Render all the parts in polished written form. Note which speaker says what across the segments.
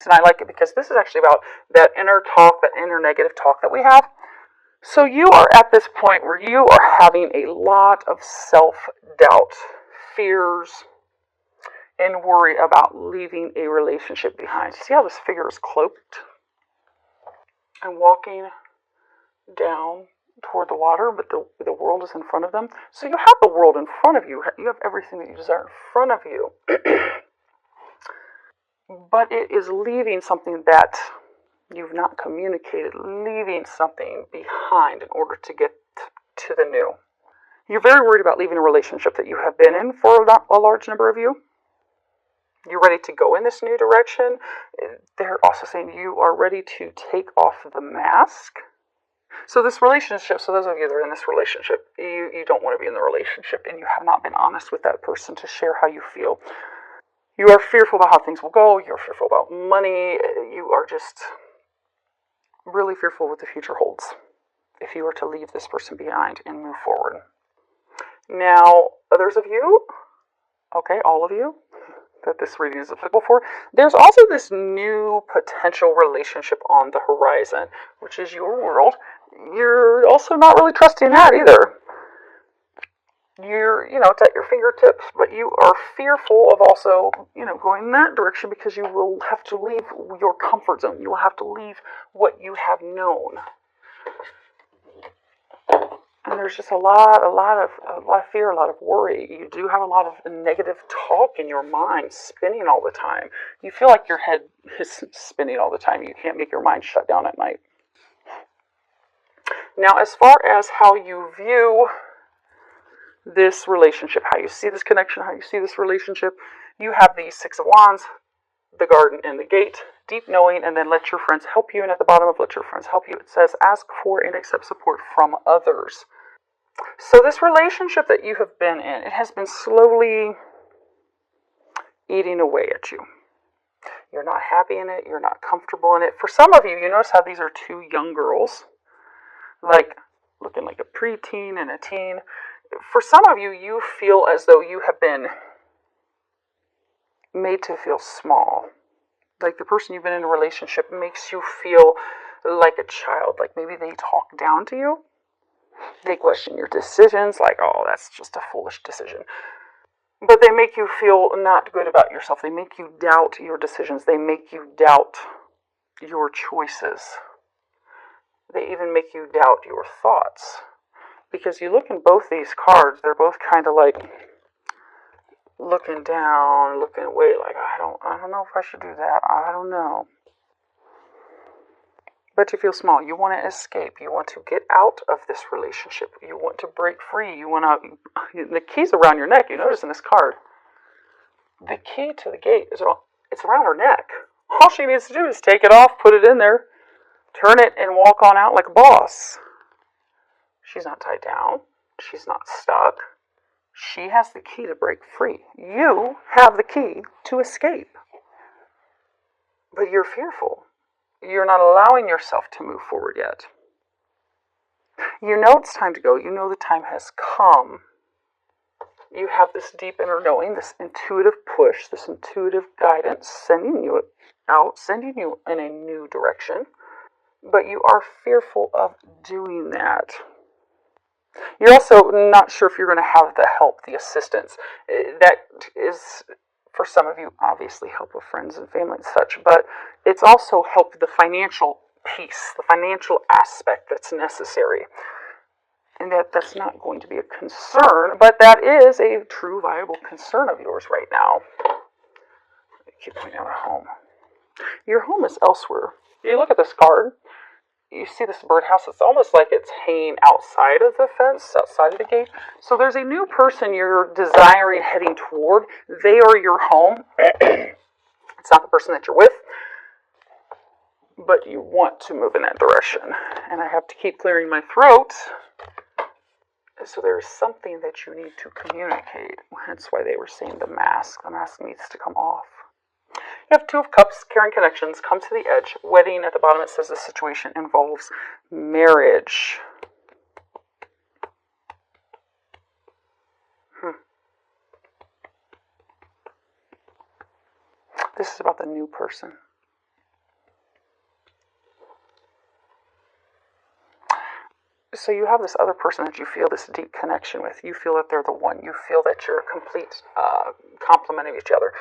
Speaker 1: And I like it because this is actually about that inner talk, that inner negative talk that we have. So you are at this point where you are having a lot of self-doubt, fears, and worry about leaving a relationship behind. See how this figure is cloaked and walking down toward the water, but the world is in front of them. So you have the world in front of you. You have everything that you desire in front of you. But it is leaving something that you've not communicated, leaving something behind in order to get to the new. You're very worried about leaving a relationship that you have been in for a large number of you. You're ready to go in this new direction. They're also saying you are ready to take off the mask. So this relationship, so those of you that are in this relationship, you don't want to be in the relationship and you have not been honest with that person to share how you feel. You are fearful about how things will go. You're fearful about money. You are just really fearful what the future holds if you were to leave this person behind and move forward. Now, others of you, okay, all of you, that this reading is applicable for, there's also this new potential relationship on the horizon, which is your world. You're also not really trusting that either. It's at your fingertips, but you are fearful of also, going in that direction because you will have to leave your comfort zone. You will have to leave what you have known. And there's just a lot of fear, a lot of worry. You do have a lot of negative talk in your mind spinning all the time. You feel like your head is spinning all the time. You can't make your mind shut down at night. Now, as far as how you view this relationship, how you see this connection, how you see this relationship, you have the Six of Wands, the Garden, and the Gate, deep knowing, and then let your friends help you. And at the bottom of let your friends help you, it says ask for and accept support from others. So this relationship that you have been in, it has been slowly eating away at you. You're not happy in it. You're not comfortable in it. For some of you, you notice how these are two young girls, like looking like a preteen and a teen. For some of you, you feel as though you have been made to feel small. Like the person you've been in a relationship makes you feel like a child. Like maybe they talk down to you. They question your decisions, like, oh, that's just a foolish decision. But they make you feel not good about yourself. They make you doubt your decisions. They make you doubt your choices. They even make you doubt your thoughts. Because you look in both these cards, they're both kind of like looking down, looking away, like, I don't know if I should do that. I don't know. But you feel small. You want to escape. You want to get out of this relationship. You want to break free. You want to... The key's around your neck. You notice in this card. The key to the gate is around her neck. All she needs to do is take it off, put it in there, turn it, and walk on out like a boss. She's not tied down. She's not stuck. She has the key to break free. You have the key to escape. But you're fearful. You're not allowing yourself to move forward yet. You know it's time to go. You know the time has come. You have this deep inner knowing, this intuitive push, this intuitive guidance sending you out, sending you in a new direction. But you are fearful of doing that. You're also not sure if you're going to have the help, the assistance. That is, for some of you, obviously help with friends and family and such, but it's also help with the financial piece, the financial aspect that's necessary. And that's not going to be a concern, but that is a true, viable concern of yours right now. I keep pointing out a home. Your home is elsewhere. You look at this card. You see this birdhouse, it's almost like it's hanging outside of the fence, outside of the gate. So there's a new person you're desiring heading toward. They are your home. It's not the person that you're with, but you want to move in that direction. And I have to keep clearing my throat. So there's something that you need to communicate. That's why they were saying the mask. The mask needs to come off. You have Two of Cups, caring connections, come to the edge. Wedding, at the bottom it says the situation involves marriage. This is about the new person. So you have this other person that you feel this deep connection with. You feel that they're the one. You feel that you're a complete complement of each other.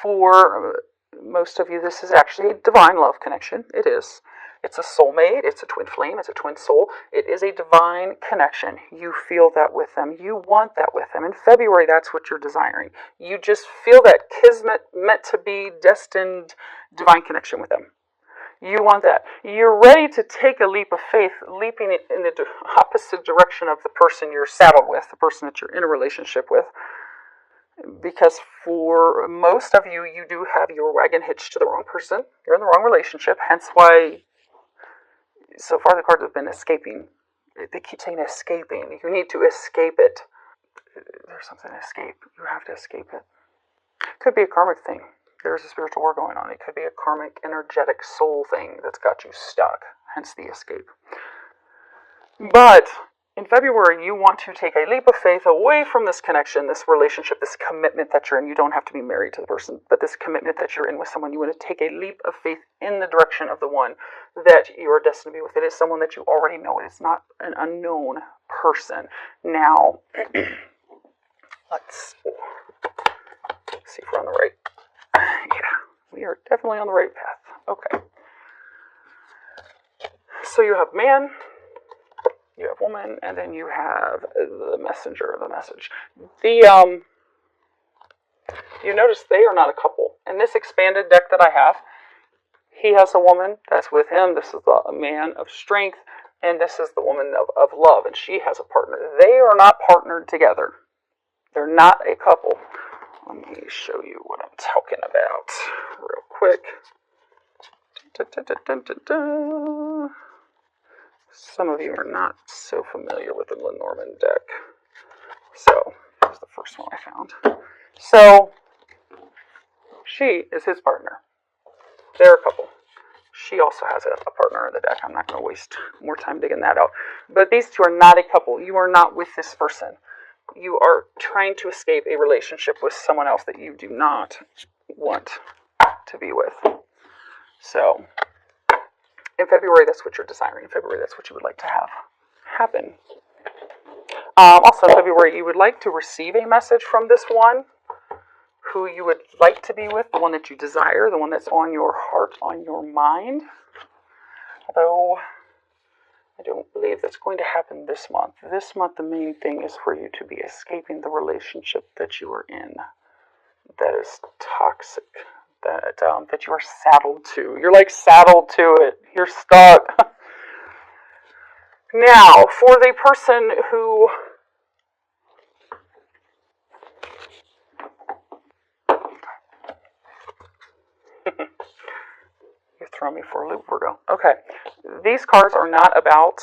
Speaker 1: For most of you, this is actually a divine love connection. It is. It's a soulmate. It's a twin flame. It's a twin soul. It is a divine connection. You feel that with them. You want that with them. In February, that's what you're desiring. You just feel that kismet, meant to be, destined, divine connection with them. You want that. You're ready to take a leap of faith, leaping in the opposite direction of the person you're saddled with, the person that you're in a relationship with. Because for most of you, you do have your wagon hitched to the wrong person. You're in the wrong relationship, hence why so far the cards have been escaping. They keep saying escaping. You need to escape it. There's something to escape. You have to escape it. Could be a karmic thing. There's a spiritual war going on. It could be a karmic, energetic soul thing that's got you stuck, hence the escape. But in February, you want to take a leap of faith away from this connection, this relationship, this commitment that you're in. You don't have to be married to the person, but this commitment that you're in with someone. You want to take a leap of faith in the direction of the one that you are destined to be with. It is someone that you already know. It is not an unknown person. Now, let's see if we're on the right. Yeah, we are definitely on the right path. Okay. So you have man, you have woman, and then you have the messenger, the message. You notice they are not a couple. In this expanded deck that I have, he has a woman that's with him. This is a man of strength, and this is the woman of love, and she has a partner. They are not partnered together. They're not a couple. Let me show you what I'm talking about real quick. Some of you are not so familiar with the Lenormand deck. So, here's the first one I found. So, she is his partner. They're a couple. She also has a partner in the deck. I'm not going to waste more time digging that out. But these two are not a couple. You are not with this person. You are trying to escape a relationship with someone else that you do not want to be with. So, in February, that's what you're desiring. In February, that's what you would like to have happen. Also, in February, you would like to receive a message from this one who you would like to be with, the one that you desire, the one that's on your heart, on your mind. Although, I don't believe that's going to happen this month. This month, the main thing is for you to be escaping the relationship that you are in. That is toxic. That you are saddled to. You're like saddled to it. You're stuck. Now, for the person who you throw me for a loop, Virgo. Okay. These cards are not about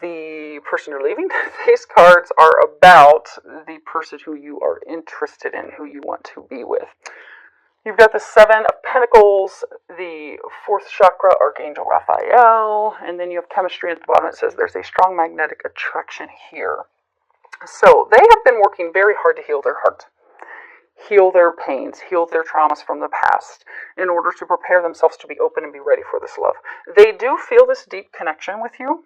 Speaker 1: the person you're leaving. These cards are about the person who you are interested in, who you want to be with. You've got the Seven of Pentacles, the fourth chakra, Archangel Raphael, and then you have chemistry at the bottom. It says there's a strong magnetic attraction here. So they have been working very hard to heal their heart, heal their pains, heal their traumas from the past in order to prepare themselves to be open and be ready for this love. They do feel this deep connection with you.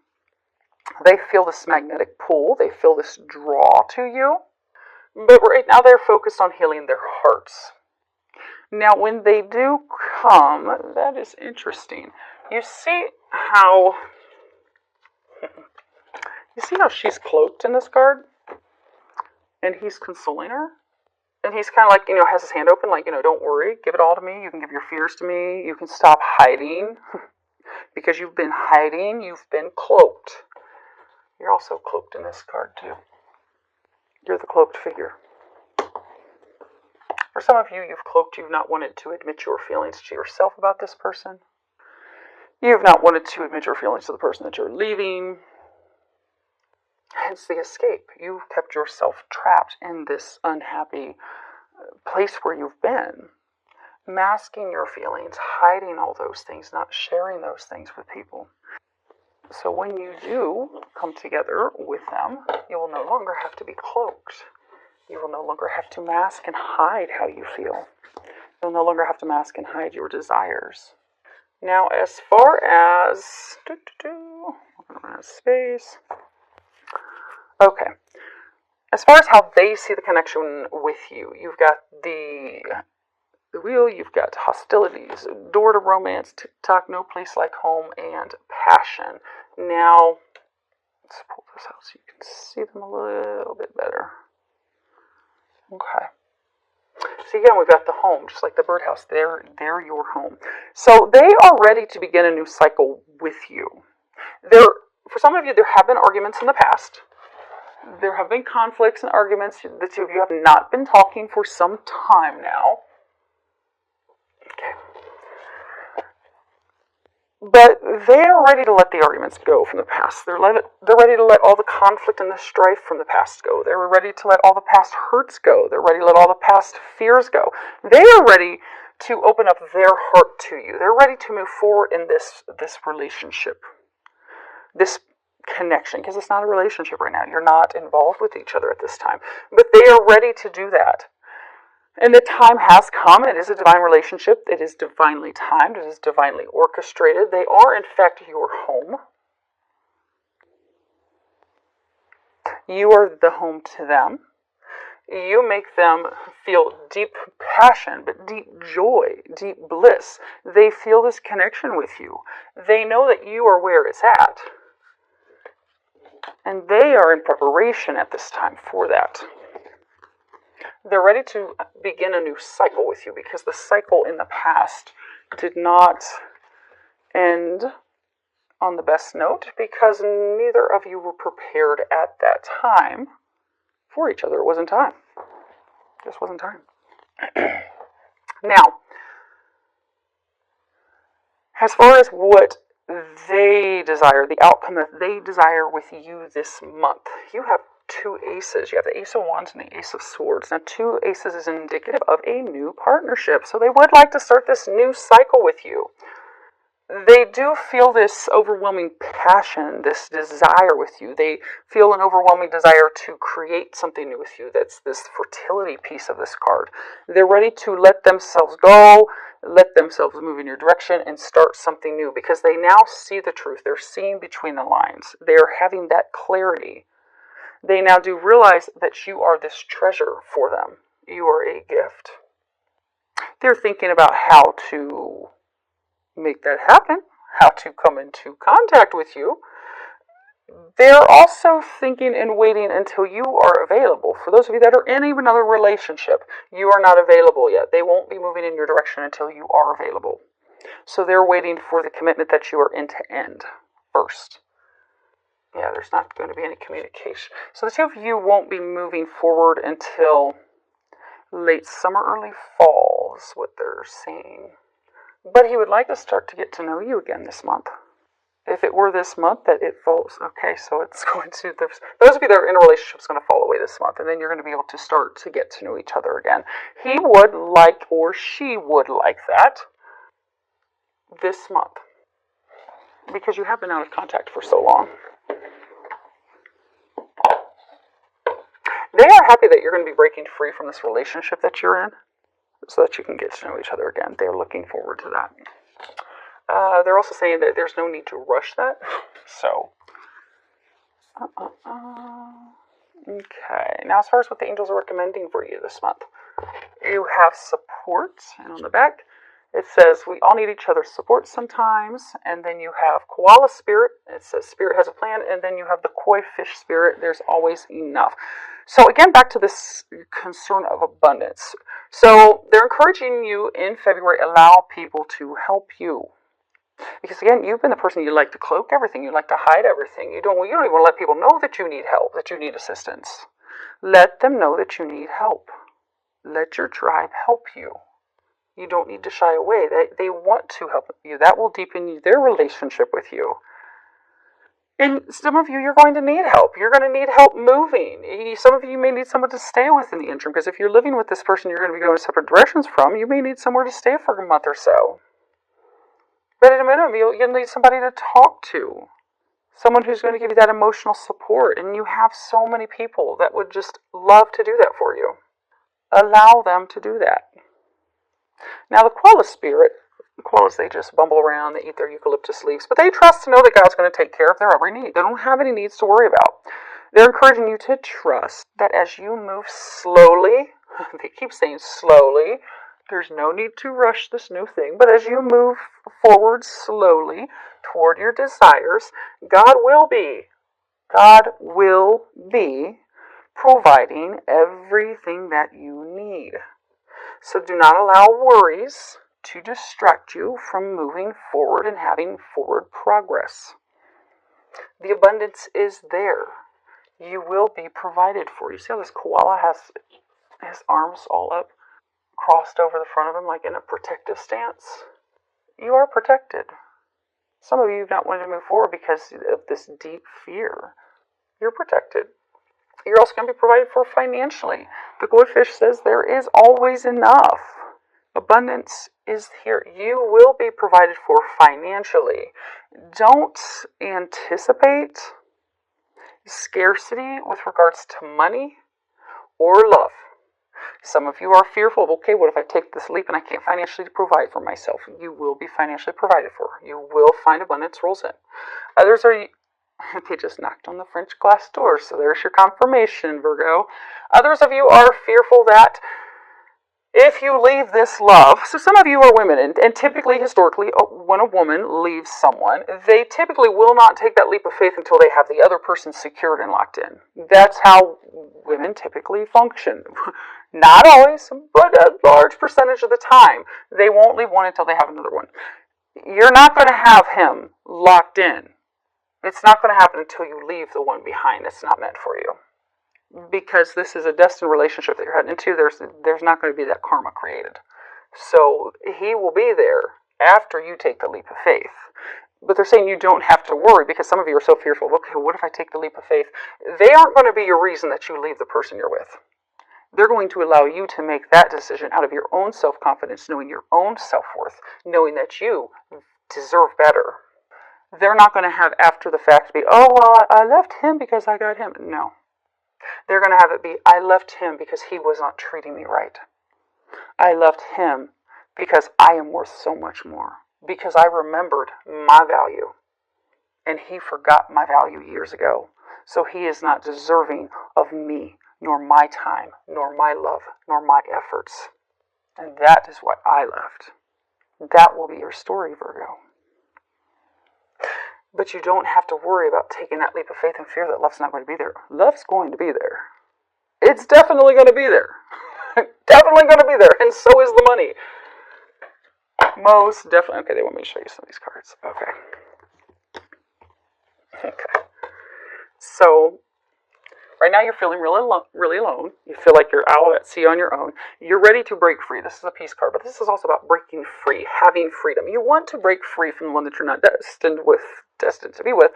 Speaker 1: They feel this magnetic pull. They feel this draw to you. But right now they're focused on healing their hearts. Now, when they do come, that is interesting. You see how she's cloaked in this card? And he's consoling her? And he's kind of like, has his hand open, like, don't worry, give it all to me. You can give your fears to me. You can stop hiding. Because you've been hiding, you've been cloaked. You're also cloaked in this card, too. You're the cloaked figure. For some of you, you've cloaked, you've not wanted to admit your feelings to yourself about this person. You've not wanted to admit your feelings to the person that you're leaving. Hence the escape. You've kept yourself trapped in this unhappy place where you've been. Masking your feelings, hiding all those things, not sharing those things with people. So when you do come together with them, you will no longer have to be cloaked. You will no longer have to mask and hide how you feel. You'll no longer have to mask and hide your desires. Now, as far as... We're going to run out of space. Okay. As far as how they see the connection with you, you've got the wheel, you've got hostilities, door to romance, TikTok, no place like home, and passion. Now, let's pull this out so you can see them a little bit better. Okay. So again, we've got the home, just like the birdhouse. They're your home. So they are ready to begin a new cycle with you. For some of you, there have been arguments in the past. There have been conflicts and arguments. The two of you have not been talking for some time now. Okay. But they are ready to let the arguments go from the past. They're ready to let all the conflict and the strife from the past go. They're ready to let all the past hurts go. They're ready to let all the past fears go. They are ready to open up their heart to you. They're ready to move forward in this relationship, this connection, because it's not a relationship right now. You're not involved with each other at this time. But they are ready to do that. And the time has come. It is a divine relationship. It is divinely timed. It is divinely orchestrated. They are, in fact, your home. You are the home to them. You make them feel deep passion, but deep joy, deep bliss. They feel this connection with you. They know that you are where it's at. And they are in preparation at this time for that. They're ready to begin a new cycle with you because the cycle in the past did not end on the best note because neither of you were prepared at that time for each other. It wasn't time. It just wasn't time. Now, as far as what they desire, the outcome that they desire with you this month, you have two aces. You have the Ace of Wands and the Ace of Swords. Now, two aces is indicative of a new partnership. So they would like to start this new cycle with you. They do feel this overwhelming passion, this desire with you. They feel an overwhelming desire to create something new with you. That's this fertility piece of this card. They're ready to let themselves go, let themselves move in your direction, and start something new because they now see the truth. They're seeing between the lines. They're having that clarity. They now do realize that you are this treasure for them. You are a gift. They're thinking about how to make that happen, how to come into contact with you. They're also thinking and waiting until you are available. For those of you that are in another relationship, you are not available yet. They won't be moving in your direction until you are available. So they're waiting for the commitment that you are in to end first. Yeah, there's not going to be any communication. So the two of you won't be moving forward until late summer, early fall is what they're saying. But he would like to start to get to know you again this month. If it were this month that it falls, okay, so it's going to, those of you that are in a relationship is going to fall away this month, and then you're going to be able to start to get to know each other again. He would like, or she would like that this month, because you have been out of contact for so long. They are happy that you're going to be breaking free from this relationship that you're in, so that you can get to know each other again. They're looking forward to that. They're also saying that there's no need to rush that. So, okay. Now, as far as what the angels are recommending for you this month, you have support, and on the back it says we all need each other's support sometimes. And then you have koala spirit. It says spirit has a plan, and then you have the koi fish spirit. There's always enough. So again, back to this concern of abundance. So they're encouraging you in February, allow people to help you. Because again, you've been the person, you like to cloak everything, you like to hide everything. You don't even want to let people know that you need help, that you need assistance. Let them know that you need help. Let your tribe help you. You don't need to shy away. They want to help you. That will deepen their relationship with you. And some of you, you're going to need help. You're going to need help moving. Some of you may need someone to stay with in the interim, because if you're living with this person you're going to be going separate directions from, you may need somewhere to stay for a month or so. But at a minimum, you'll need somebody to talk to. Someone who's going to give you that emotional support. And you have so many people that would just love to do that for you. Allow them to do that. Now, the koala spirit, Koalas, they just bumble around, they eat their eucalyptus leaves, but they trust to know that God's going to take care of their every need. They don't have any needs to worry about. They're encouraging you to trust that as you move slowly, they keep saying slowly, there's no need to rush this new thing, but as you move forward slowly toward your desires, God will be providing everything that you need. So do not allow worries to distract you from moving forward and having forward progress. The abundance is there. You will be provided for. You see how this koala has his arms all up, crossed over the front of him like in a protective stance? You are protected. Some of you have not wanted to move forward because of this deep fear. You're protected. You're also going to be provided for financially. The goldfish says there is always enough. Abundance is here. You will be provided for financially. Don't anticipate scarcity with regards to money or love. Some of you are fearful of, okay, what if I take this leap and I can't financially provide for myself? You will be financially provided for. You will find abundance rolls in. Others are, they just knocked on the French glass door, so there's your confirmation, Virgo. Others of you are fearful that if you leave this love, so some of you are women, and typically, historically, when a woman leaves someone, they typically will not take that leap of faith until they have the other person secured and locked in. That's how women typically function. Not always, but a large percentage of the time, they won't leave one until they have another one. You're not going to have him locked in. It's not going to happen until you leave the one behind that's not meant for you. Because this is a destined relationship that you're heading into, there's not going to be that karma created. So he will be there after you take the leap of faith. But they're saying you don't have to worry because some of you are so fearful. Okay, what if I take the leap of faith? They aren't going to be your reason that you leave the person you're with. They're going to allow you to make that decision out of your own self-confidence, knowing your own self-worth, knowing that you deserve better. They're not going to have after the fact be, oh, well, I left him because I got him. No. They're going to have it be, I left him because he was not treating me right. I left him because I am worth so much more. Because I remembered my value. And he forgot my value years ago. So he is not deserving of me, nor my time, nor my love, nor my efforts. And that is what I left. That will be your story, Virgo. But you don't have to worry about taking that leap of faith and fear that love's not going to be there. Love's going to be there. It's definitely going to be there. Definitely going to be there. And so is the money. Most definitely. Okay, they want me to show you some of these cards. Okay. So, right now you're feeling really alone. You feel like you're out at sea on your own. You're ready to break free. This is a peace card, but this is also about breaking free, having freedom. You want to break free from the one that you're not destined to be with.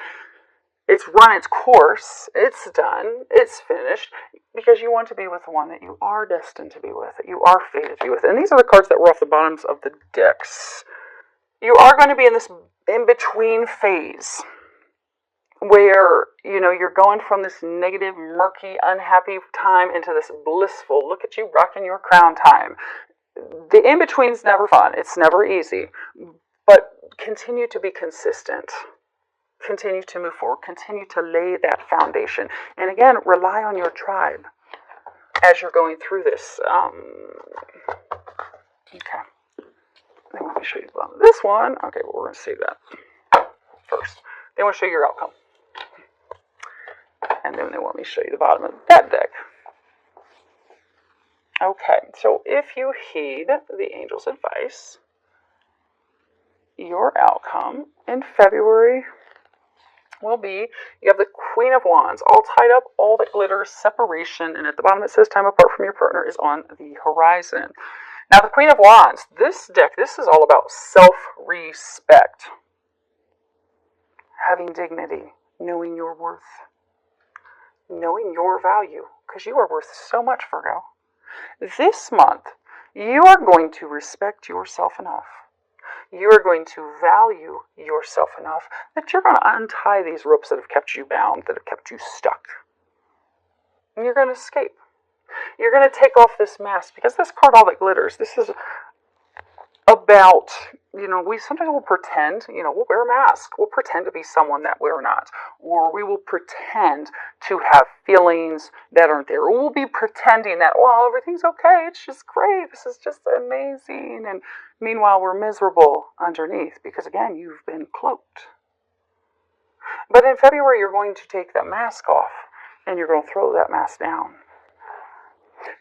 Speaker 1: It's run its course. It's done. It's finished. Because you want to be with the one that you are destined to be with, that you are fated to be with. And these are the cards that were off the bottoms of the decks. You are going to be in this in-between phase where, you're going from this negative, murky, unhappy time into this blissful, look at you rocking your crown time. The in-between's never fun. It's never easy. But continue to be consistent. Continue to move forward. Continue to lay that foundation. And again, rely on your tribe as you're going through this. Okay. Let me show you this one. Okay, well, we're going to save that first. They want to show you your outcome. And then they want me to show you the bottom of that deck. Okay, so if you heed the angel's advice, your outcome in February will be, you have the Queen of Wands, all tied up, all that glitters, separation, and at the bottom it says time apart from your partner is on the horizon. Now the Queen of Wands, this is all about self-respect. Having dignity, knowing your worth, knowing your value, because you are worth so much, Virgo. This month, you are going to respect yourself enough. You are going to value yourself enough that you're going to untie these ropes that have kept you bound, that have kept you stuck. And you're going to escape. You're going to take off this mask, because this card, all that glitters, this is about we sometimes will pretend, we'll wear a mask. We'll pretend to be someone that we're not. Or we will pretend to have feelings that aren't there. Or we'll be pretending that, well, everything's okay. It's just great. This is just amazing. And meanwhile, we're miserable underneath because, again, you've been cloaked. But in February, you're going to take that mask off and you're going to throw that mask down.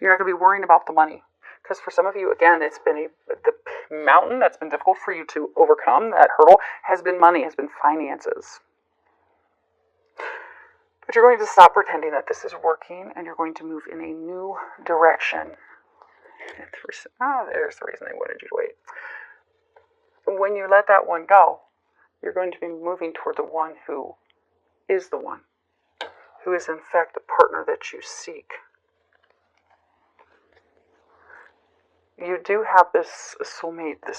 Speaker 1: You're not going to be worrying about the money. Because for some of you, again, it's been the mountain that's been difficult for you to overcome, that hurdle, has been money, has been finances. But you're going to stop pretending that this is working, and you're going to move in a new direction. There's the reason they wanted you to wait. When you let that one go, you're going to be moving toward the one who is the one, who is in fact the partner that you seek. You do have this soulmate, this